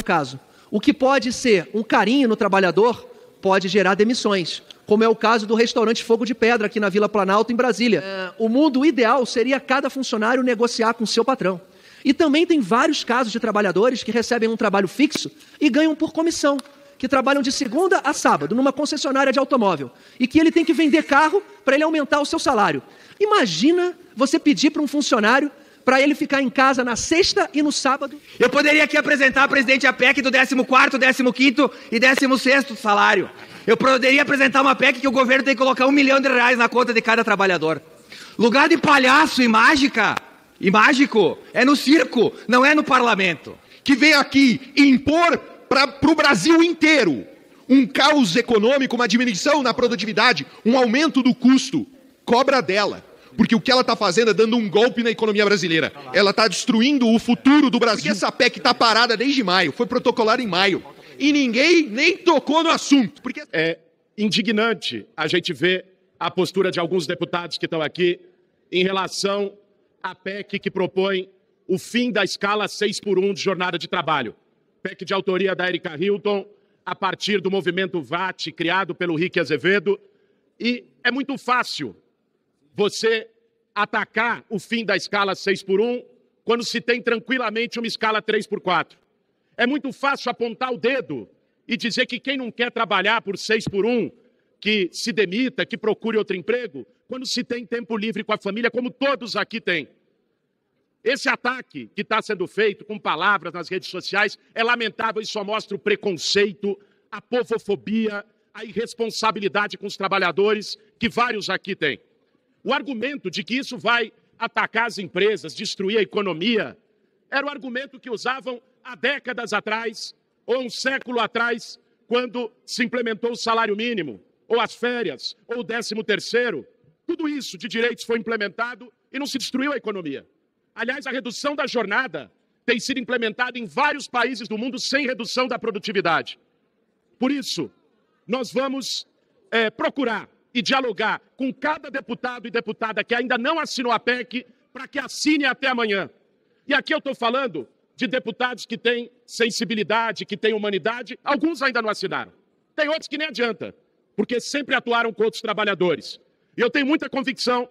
caso. O que pode ser um carinho no trabalhador pode gerar demissões, como é o caso do restaurante Fogo de Pedra, aqui na Vila Planalto, em Brasília. O mundo ideal seria cada funcionário negociar com o seu patrão. E também tem vários casos de trabalhadores que recebem um trabalho fixo e ganham por comissão, que trabalham de segunda a sábado numa concessionária de automóvel e que ele tem que vender carro para ele aumentar o seu salário. Imagina você pedir para um funcionário para ele ficar em casa na sexta e no sábado. Eu poderia aqui apresentar, presidente, a PEC do 14º, 15º e 16º salário. Eu poderia apresentar uma PEC que o governo tem que colocar R$1 milhão na conta de cada trabalhador. Lugar de palhaço e mágico é no circo, não é no parlamento. Que vem aqui impor para o Brasil inteiro um caos econômico, uma diminuição na produtividade, um aumento do custo, cobra dela. Porque o que ela está fazendo é dando um golpe na economia brasileira. Ela está destruindo o futuro do Brasil. Porque essa PEC está parada desde maio, foi protocolada em maio. E ninguém nem tocou no assunto. Porque é indignante a gente ver a postura de alguns deputados que estão aqui em relação à PEC que propõe o fim da escala 6x1 de jornada de trabalho. PEC de autoria da Erika Hilton, a partir do movimento VAT, criado pelo Rick Azevedo. E é muito fácil você atacar o fim da escala 6x1 quando se tem tranquilamente uma escala 3x4. É muito fácil apontar o dedo e dizer que quem não quer trabalhar por 6x1, que se demita, que procure outro emprego, quando se tem tempo livre com a família, como todos aqui têm. Esse ataque que está sendo feito com palavras nas redes sociais é lamentável e só mostra o preconceito, a povofobia, a irresponsabilidade com os trabalhadores que vários aqui têm. O argumento de que isso vai atacar as empresas, destruir a economia, era o argumento que usavam há décadas atrás, ou um século atrás, quando se implementou o salário mínimo, ou as férias, ou o 13º. Tudo isso de direitos foi implementado e não se destruiu a economia. Aliás, a redução da jornada tem sido implementada em vários países do mundo sem redução da produtividade. Por isso, nós vamos procurar e dialogar com cada deputado e deputada que ainda não assinou a PEC para que assine até amanhã. E aqui eu estou falando de deputados que têm sensibilidade, que têm humanidade, alguns ainda não assinaram. Tem outros que nem adianta, porque sempre atuaram contra os trabalhadores. E eu tenho muita convicção,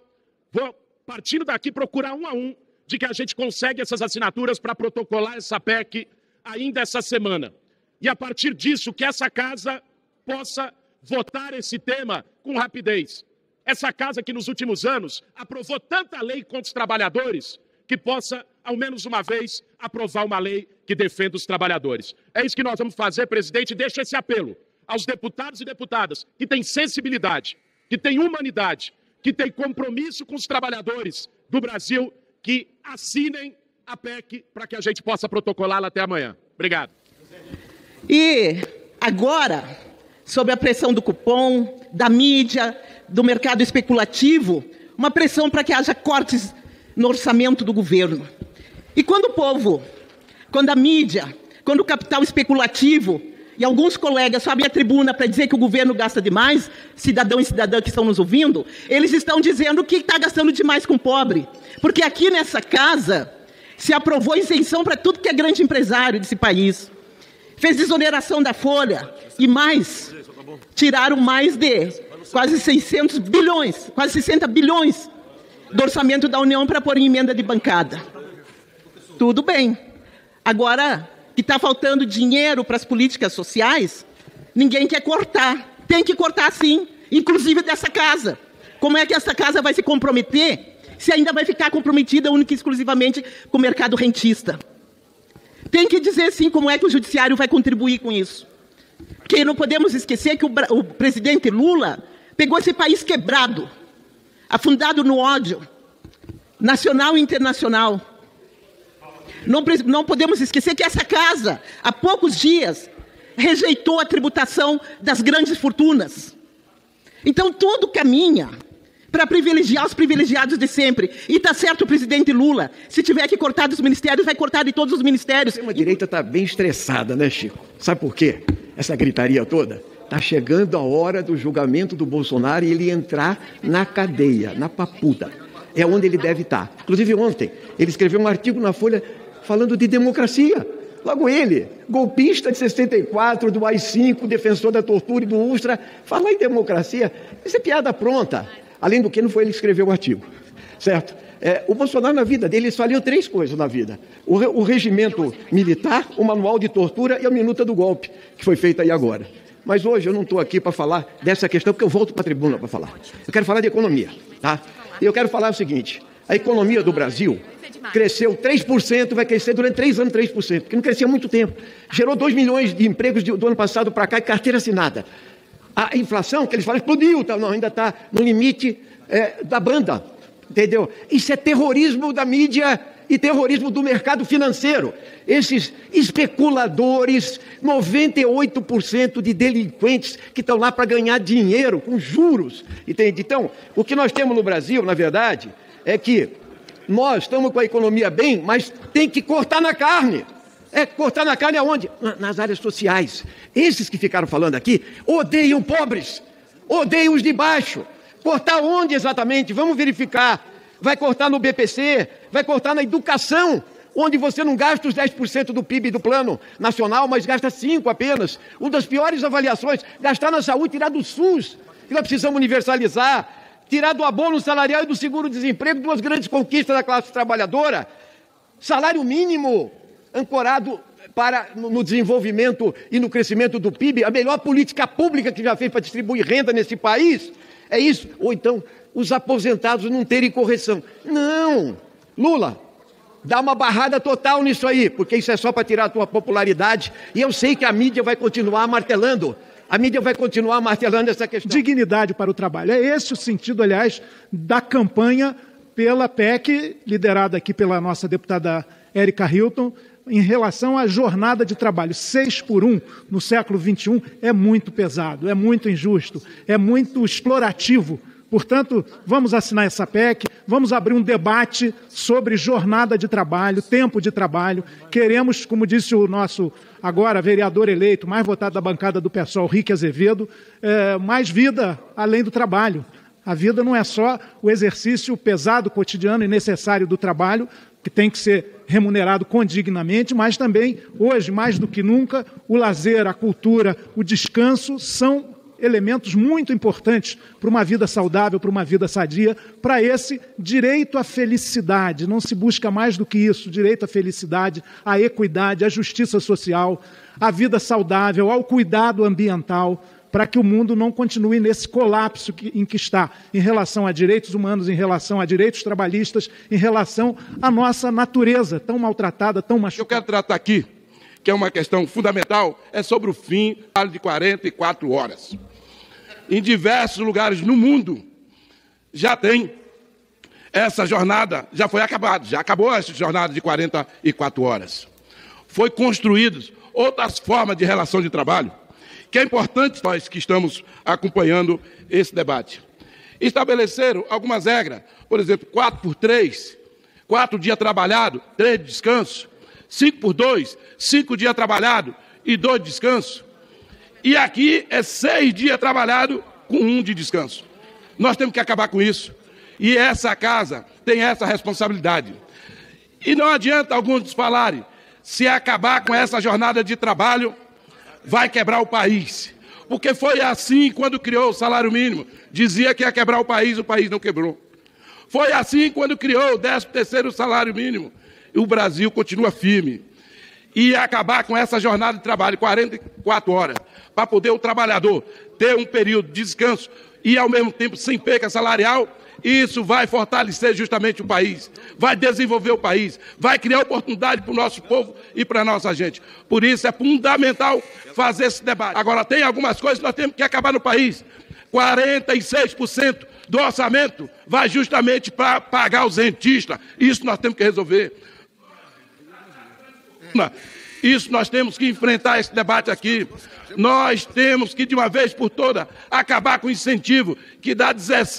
vou, partindo daqui, procurar um a um, de que a gente consegue essas assinaturas para protocolar essa PEC ainda essa semana. E a partir disso, que essa casa possa votar esse tema com rapidez. Essa casa que nos últimos anos aprovou tanta lei contra os trabalhadores, que possa, ao menos uma vez, aprovar uma lei que defenda os trabalhadores. É isso que nós vamos fazer, presidente, e deixo esse apelo aos deputados e deputadas que têm sensibilidade, que têm humanidade, que têm compromisso com os trabalhadores do Brasil, que assinem a PEC para que a gente possa protocolá-la até amanhã. Obrigado. E agora, sob a pressão do cupom, da mídia, do mercado especulativo, uma pressão para que haja cortes no orçamento do governo. E quando o povo, quando a mídia, quando o capital especulativo e alguns colegas sobem a tribuna para dizer que o governo gasta demais, cidadão e cidadã que estão nos ouvindo, eles estão dizendo que está gastando demais com o pobre. Porque aqui nessa casa se aprovou isenção para tudo que é grande empresário desse país. Fez desoneração da folha e mais, tiraram mais de quase 600 bilhões, quase 60 bilhões do orçamento da União para pôr em emenda de bancada. Tudo bem. Agora, que está faltando dinheiro para as políticas sociais, ninguém quer cortar. Tem que cortar sim, inclusive dessa casa. Como é que essa casa vai se comprometer se ainda vai ficar comprometida única e exclusivamente com o mercado rentista? Tem que dizer sim como é que o judiciário vai contribuir com isso. Porque não podemos esquecer que o presidente Lula pegou esse país quebrado, afundado no ódio, nacional e internacional. Não podemos esquecer que essa casa, há poucos dias, rejeitou a tributação das grandes fortunas. Então, tudo caminha para privilegiar os privilegiados de sempre. E está certo o presidente Lula, se tiver que cortar dos ministérios, vai cortar de todos os ministérios. A direita está bem estressada, né, Chico? Sabe por quê? Essa gritaria toda? Está chegando a hora do julgamento do Bolsonaro e ele entrar na cadeia, na papuda. É onde ele deve estar. Inclusive ontem, ele escreveu um artigo na Folha falando de democracia. Logo ele, golpista de 64, do AI-5, defensor da tortura e do Ustra, falar em democracia, isso é piada pronta. Além do que, não foi ele que escreveu o artigo, certo? O Bolsonaro, na vida dele, ele faliu 3 coisas na vida. O regimento militar, o manual de tortura e a minuta do golpe, que foi feita aí agora. Mas hoje eu não estou aqui para falar dessa questão, porque eu volto para a tribuna para falar. Eu quero falar de economia, tá? E eu quero falar o seguinte, a economia do Brasil cresceu 3%, vai crescer durante 3 anos 3%, porque não crescia há muito tempo. Gerou 2 milhões de empregos do ano passado para cá e carteira assinada. A inflação, que eles falam, explodiu, tá? Não, ainda está no limite da banda, entendeu? Isso é terrorismo da mídia e terrorismo do mercado financeiro. Esses especuladores, 98% de delinquentes que estão lá para ganhar dinheiro com juros, entende? Então, o que nós temos no Brasil, na verdade, é que nós estamos com a economia bem, mas tem que cortar na carne. Cortar na carne aonde? Nas áreas sociais. Esses que ficaram falando aqui odeiam pobres, odeiam os de baixo. Cortar onde exatamente? Vamos verificar. Vai cortar no BPC, vai cortar na educação, onde você não gasta os 10% do PIB do Plano Nacional, mas gasta 5% apenas. Uma das piores avaliações, gastar na saúde, tirar do SUS, que nós precisamos universalizar, tirar do abono salarial e do seguro-desemprego, 2 grandes conquistas da classe trabalhadora. Salário mínimo ancorado no desenvolvimento e no crescimento do PIB, a melhor política pública que já fez para distribuir renda nesse país, é isso. Ou então, os aposentados não terem correção. Não! Lula, dá uma barrada total nisso aí, porque isso é só para tirar a tua popularidade, e eu sei que a mídia vai continuar martelando. A mídia vai continuar martelando essa questão. Dignidade para o trabalho. É esse o sentido, aliás, da campanha pela PEC, liderada aqui pela nossa deputada Érica Hilton, em relação à jornada de trabalho. 6 por 1 no século XXI é muito pesado, é muito injusto, é muito explorativo. Portanto, vamos assinar essa PEC, vamos abrir um debate sobre jornada de trabalho, tempo de trabalho. Queremos, como disse o nosso agora vereador eleito, mais votado da bancada do PSOL, Rick Azevedo, mais vida além do trabalho. A vida não é só o exercício pesado, cotidiano e necessário do trabalho, que tem que ser remunerado condignamente, mas também, hoje, mais do que nunca, o lazer, a cultura, o descanso são elementos muito importantes para uma vida saudável, para uma vida sadia, para esse direito à felicidade. Não se busca mais do que isso, direito à felicidade, à equidade, à justiça social, à vida saudável, ao cuidado ambiental, para que o mundo não continue nesse colapso em que está, em relação a direitos humanos, em relação a direitos trabalhistas, em relação à nossa natureza tão maltratada, tão machucada. Eu quero tratar aqui, que é uma questão fundamental, é sobre o fim de 44 horas. Em diversos lugares no mundo já tem essa jornada, já foi acabada, já acabou essa jornada de 44 horas. Foi construídas outras formas de relação de trabalho, que é importante nós que estamos acompanhando esse debate. Estabeleceram algumas regras, por exemplo, 4 por 3, 4 dias trabalhados, 3 de descanso, 5 por 2, 5 dias trabalhados e 2 de descanso. E aqui é 6 dias trabalhados com 1 de descanso. Nós temos que acabar com isso. E essa casa tem essa responsabilidade. E não adianta alguns falarem, se acabar com essa jornada de trabalho, vai quebrar o país. Porque foi assim quando criou o salário mínimo. Dizia que ia quebrar o país não quebrou. Foi assim quando criou o 13º salário mínimo. E o Brasil continua firme. E acabar com essa jornada de trabalho, 44 horas, para poder o trabalhador ter um período de descanso e, ao mesmo tempo, sem perca salarial, isso vai fortalecer justamente o país, vai desenvolver o país, vai criar oportunidade para o nosso povo e para a nossa gente. Por isso é fundamental fazer esse debate. Agora, tem algumas coisas que nós temos que acabar no país. 46% do orçamento vai justamente para pagar os rentistas. Isso nós temos que resolver. Isso nós temos que enfrentar esse debate aqui. Nós temos que, de uma vez por todas, acabar com o incentivo que dá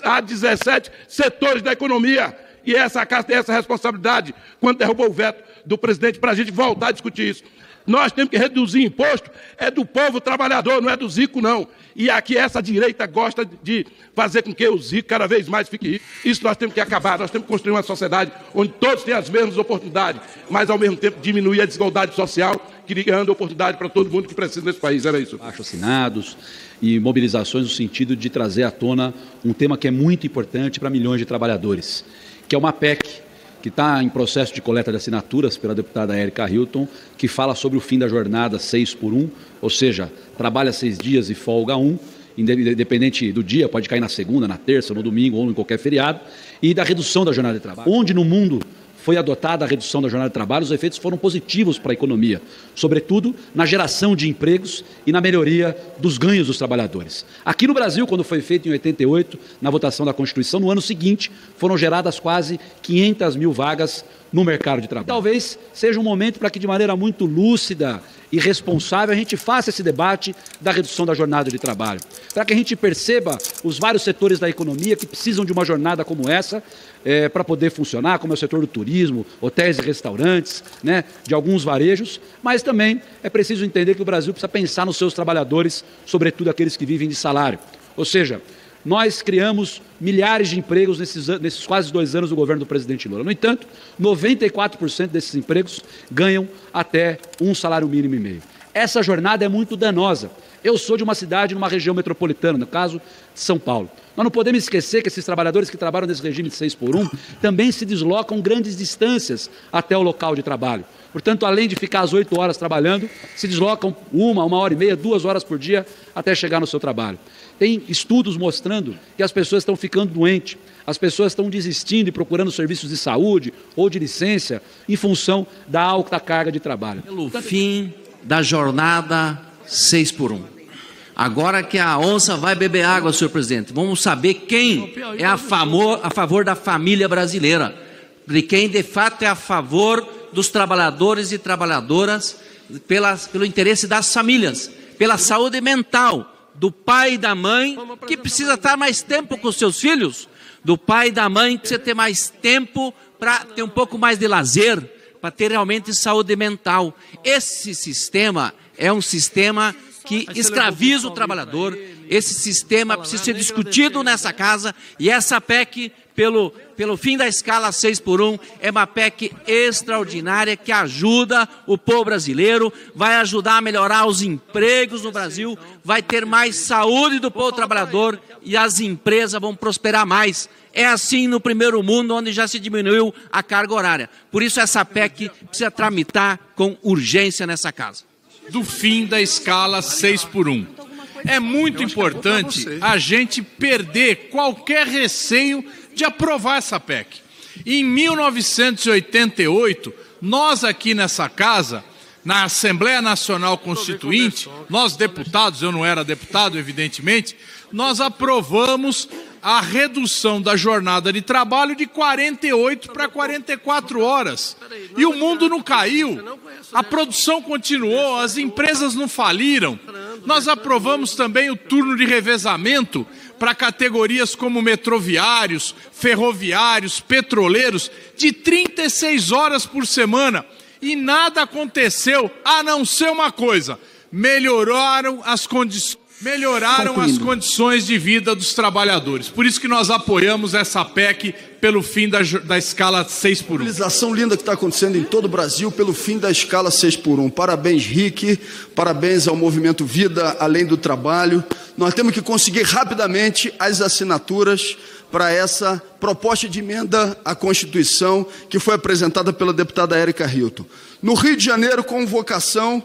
a 17 setores da economia. E essa casa tem essa responsabilidade, quando derrubou o veto do presidente, para a gente voltar a discutir isso. Nós temos que reduzir imposto, é do povo trabalhador, não é dos ricos, não. E aqui essa direita gosta de fazer com que os ricos cada vez mais fiquem ricos. Isso nós temos que acabar, nós temos que construir uma sociedade onde todos têm as mesmas oportunidades, mas ao mesmo tempo diminuir a desigualdade social, criando oportunidade para todo mundo que precisa nesse país. Era isso. Abaixo-assinados e mobilizações no sentido de trazer à tona um tema que é muito importante para milhões de trabalhadores, que é uma PEC que está em processo de coleta de assinaturas pela deputada Érica Hilton, que fala sobre o fim da jornada 6x1, ou seja, trabalha 6 dias e folga 1, independente do dia, pode cair na segunda, na terça, no domingo ou em qualquer feriado, e da redução da jornada de trabalho. Onde no mundo foi adotada a redução da jornada de trabalho, os efeitos foram positivos para a economia, sobretudo na geração de empregos e na melhoria dos ganhos dos trabalhadores. Aqui no Brasil, quando foi feito em 88, na votação da Constituição, no ano seguinte, foram geradas quase 500 mil vagas no mercado de trabalho. Talvez seja um momento para que, de maneira muito lúcida e responsável, a gente faça esse debate da redução da jornada de trabalho, para que a gente perceba os vários setores da economia que precisam de uma jornada como essa para poder funcionar, como é o setor do turismo, hotéis e restaurantes, né, de alguns varejos, mas também é preciso entender que o Brasil precisa pensar nos seus trabalhadores, sobretudo aqueles que vivem de salário. Ou seja, nós criamos milhares de empregos nesses quase 2 anos do governo do presidente Lula. No entanto, 94% desses empregos ganham até um salário mínimo e meio. Essa jornada é muito danosa. Eu sou de uma cidade, numa região metropolitana, no caso de São Paulo. Nós não podemos esquecer que esses trabalhadores que trabalham nesse regime de 6x1 também se deslocam grandes distâncias até o local de trabalho. Portanto, além de ficar às 8 horas trabalhando, se deslocam 1 hora e meia, 2 horas por dia até chegar no seu trabalho. Tem estudos mostrando que as pessoas estão ficando doentes, as pessoas estão desistindo e procurando serviços de saúde ou de licença em função da alta carga de trabalho. Pelo fim da jornada 6x1. Agora que a onça vai beber água, senhor presidente, vamos saber quem é a favor da família brasileira, de quem de fato é a favor dos trabalhadores e trabalhadoras, pelo interesse das famílias, pela saúde mental do pai e da mãe, que precisa estar mais tempo com os seus filhos, do pai e da mãe que precisa ter mais tempo para ter um pouco mais de lazer, para ter realmente saúde mental. Esse sistema é um sistema que escraviza o trabalhador, esse sistema precisa ser discutido nessa casa, e essa PEC, pelo fim da escala 6x1, é uma PEC extraordinária que ajuda o povo brasileiro, vai ajudar a melhorar os empregos no Brasil, vai ter mais saúde do povo trabalhador e as empresas vão prosperar mais. É assim no primeiro mundo, onde já se diminuiu a carga horária. Por isso essa PEC precisa tramitar com urgência nessa casa. Do fim da escala 6x1. É muito importante a gente perder qualquer receio de aprovar essa PEC. Em 1988, nós aqui nessa casa, na Assembleia Nacional Constituinte, nós deputados, eu não era deputado, evidentemente, nós aprovamos a redução da jornada de trabalho de 48 para 44 horas. E o mundo não caiu, a produção continuou, as empresas não faliram. Nós aprovamos também o turno de revezamento para categorias como metroviários, ferroviários, petroleiros, de 36 horas por semana. E nada aconteceu, a não ser uma coisa: melhoraram as condições de vida dos trabalhadores. Por isso que nós apoiamos essa PEC pelo fim da escala 6x1. Mobilização linda que está acontecendo em todo o Brasil pelo fim da escala 6x1. Parabéns, Rick, parabéns ao Movimento Vida Além do Trabalho. Nós temos que conseguir rapidamente as assinaturas para essa proposta de emenda à Constituição que foi apresentada pela deputada Érica Hilton. No Rio de Janeiro, convocação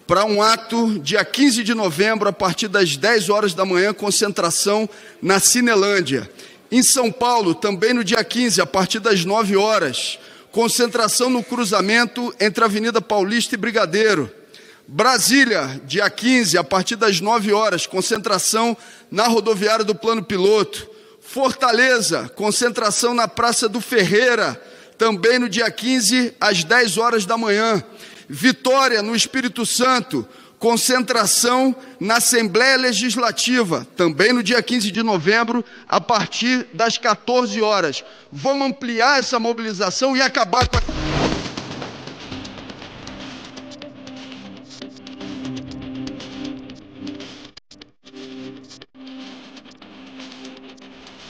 para um ato, dia 15 de novembro, a partir das 10 horas da manhã, concentração na Cinelândia. Em São Paulo, também no dia 15, a partir das 9 horas, concentração no cruzamento entre a Avenida Paulista e Brigadeiro. Brasília, dia 15, a partir das 9 horas, concentração na rodoviária do Plano Piloto. Fortaleza, concentração na Praça do Ferreira, também no dia 15, às 10 horas da manhã. Vitória, no Espírito Santo, concentração na Assembleia Legislativa, também no dia 15 de novembro, a partir das 14 horas. Vamos ampliar essa mobilização e acabar com a...